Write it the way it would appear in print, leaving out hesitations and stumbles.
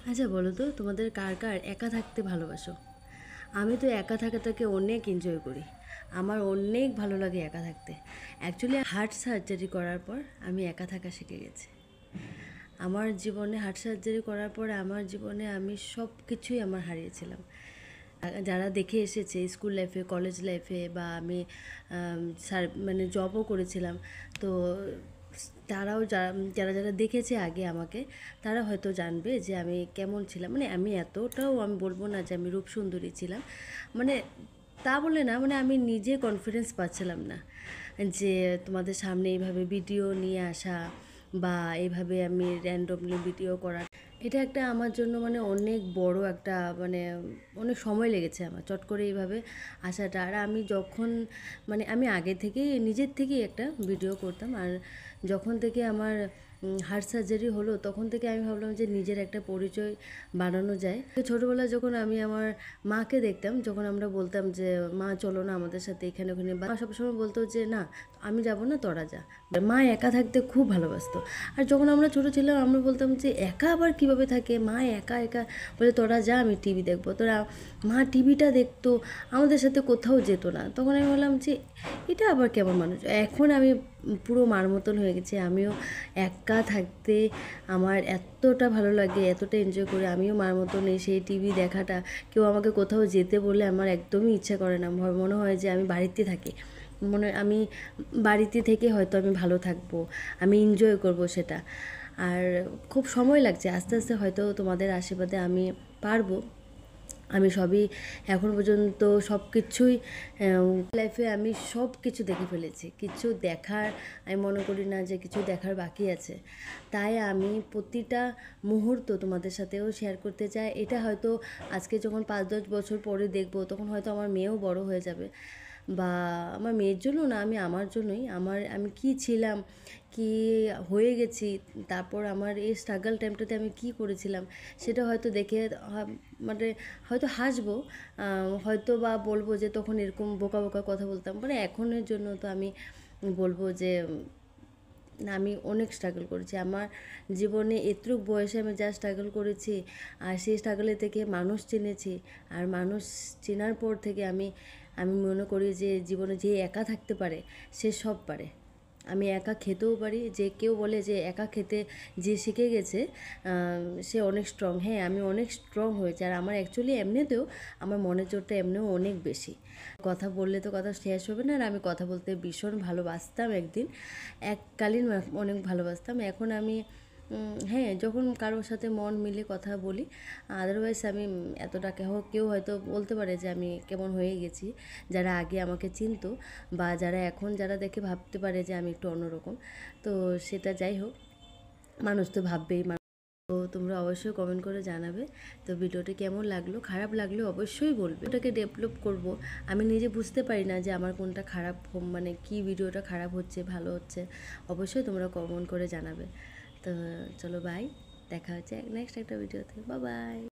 আচ্ছা বলো তো, তোমাদের কার কার একা থাকতে ভালোবাসো? আমি তো একা থাকাটাকে অনেক এনজয় করি। আমার অনেক ভালো লাগে একা থাকতে। অ্যাকচুয়ালি হার্ট সার্জারি করার পর আমি একা থাকা শিখে গেছি। আমার জীবনে হার্ট সার্জারি করার পর আমার জীবনে আমি সব কিছুই আমার হারিয়েছিলাম। যারা দেখে এসেছে স্কুল লাইফে, কলেজ লাইফে, বা আমি মানে জবও করেছিলাম, তো তারাও যারা যারা যারা দেখেছে আগে আমাকে, তারা হয়তো জানবে যে আমি কেমন ছিলাম। মানে আমি এতটাও আমি বলবো না যে আমি রূপসুন্দরী ছিলাম, মানে তা বলে না, মানে আমি নিজে কনফিডেন্স পাচ্ছিলাম না যে তোমাদের সামনে এইভাবে ভিডিও নিয়ে আসা বা এইভাবে আমি র্যান্ডমলি ভিডিও করা, এটা একটা আমার জন্য মানে অনেক বড় একটা মানে অনেক সময় লেগেছে আমার চট করে এইভাবে আসাটা। আর আমি যখন মানে আমি আগে থেকেই নিজের থেকেই একটা ভিডিও করতাম, আর যখন থেকে আমার হার্ট সার্জারি হলো তখন থেকে আমি ভাবলাম যে নিজের একটা পরিচয় বানানো যায়। ছোটোবেলায় যখন আমি আমার মাকে দেখতাম, যখন আমরা বলতাম যে মা চলো না আমাদের সাথে এখানে ওখানে, মা সবসময় বলতো যে না আমি যাব না, তোরা যা। মা একা থাকতে খুব ভালোবাসতো। আর যখন আমরা ছোটো ছিলাম আমরা বলতাম যে একা আবার কীভাবে থাকে, মা একা একা, বলে তোরা যা আমি টিভি দেখবো। তোরা মা টিভিটা দেখতো, আমাদের সাথে কোথাও যেত না। তখন আমি বললাম যে এটা আবার কেমন মানুষ। এখন আমি পুরো মার মতন হয়ে গেছি। আমিও একা থাকতে আমার এতটা ভালো লাগে, এতটা এনজয় করি। আমিও মার মতন এই সেই টিভি দেখাটা, কেউ আমাকে কোথাও যেতে বললে আমার একদমই ইচ্ছা করে না। মনে হয় যে আমি বাড়িতে থাকি, আমি বাড়িতে থেকে হয়তো আমি ভালো থাকবো, আমি এনজয় করব সেটা। আর খুব সময় লাগছে, আস্তে আস্তে হয়তো তোমাদের আশীর্বাদে আমি পারবো। আমি সবই এখন পর্যন্ত সব কিছুই লাইফে আমি সব কিছু দেখে ফেলেছি। কিছু দেখার আমি মনে করি না যে কিছু দেখার বাকি আছে। তাই আমি প্রতিটা মুহূর্ত তোমাদের সাথেও শেয়ার করতে চাই। এটা হয়তো আজকে যখন 5-10 বছর পরে দেখব, তখন হয়তো আমার মেয়েও বড় হয়ে যাবে, বা আমার মেয়ের জন্য না, আমি আমার জন্যই, আমি কি ছিলাম, কি হয়ে গেছি, তারপর আমার এই স্ট্রাগল টাইমটাতে আমি কি করেছিলাম, সেটা হয়তো দেখে মানে হয়তো হাসবো, হয়তো বা বলবো যে তখন এরকম বোকা বোকা কথা বলতাম। মানে এখনের জন্য তো আমি বলবো যে না, আমি অনেক স্ট্রাগল করেছি। আমার জীবনে এতটুক বয়সে আমি যা স্ট্রাগল করেছি, আর সেই স্ট্রাগলে থেকে মানুষ চিনেছি। আর মানুষ চেনার পর থেকে আমি আমি মনে করি যে জীবনে যে একা থাকতে পারে সে সব পারে। আমি একা খেতেও পারি। যে কেউ বলে যে একা খেতে যে শিখে গেছে সে অনেক স্ট্রং। হ্যাঁ, আমি অনেক স্ট্রং হয়েছি। আর আমার অ্যাকচুয়ালি এমনিতেও আমার মনের জোরটা এমনিও অনেক বেশি। কথা বললে তো কথা শেষ হবে না। আর আমি কথা বলতে ভীষণ ভালোবাসতাম একদিন, এককালীন অনেক ভালোবাসতাম। এখন আমি হ্যাঁ, যখন কারোর সাথে মন মিলে কথা বলি, আদারওয়াইজ আমি এতটা কেউ হয়তো বলতে পারে যে আমি কেমন হয়ে গেছি, যারা আগে আমাকে চিনতো বা যারা এখন যারা দেখে ভাবতে পারে যে আমি একটু অন্যরকম। তো সেটা যাই হোক, মানুষ তো ভাববেই। তো তোমরা অবশ্যই কমেন্ট করে জানাবে তো ভিডিওটি কেমন লাগলো। খারাপ লাগলে অবশ্যই বলবে, ওটাকে ডেভেলপ করব। আমি নিজে বুঝতে পারি না যে আমার কোনটা খারাপ, মানে কি ভিডিওটা খারাপ হচ্ছে ভালো হচ্ছে। অবশ্যই তোমরা কমেন্ট করে জানাবে। তো চলো বাই, দেখা হচ্ছে নেক্সট একটা ভিডিওতে। Bye bye.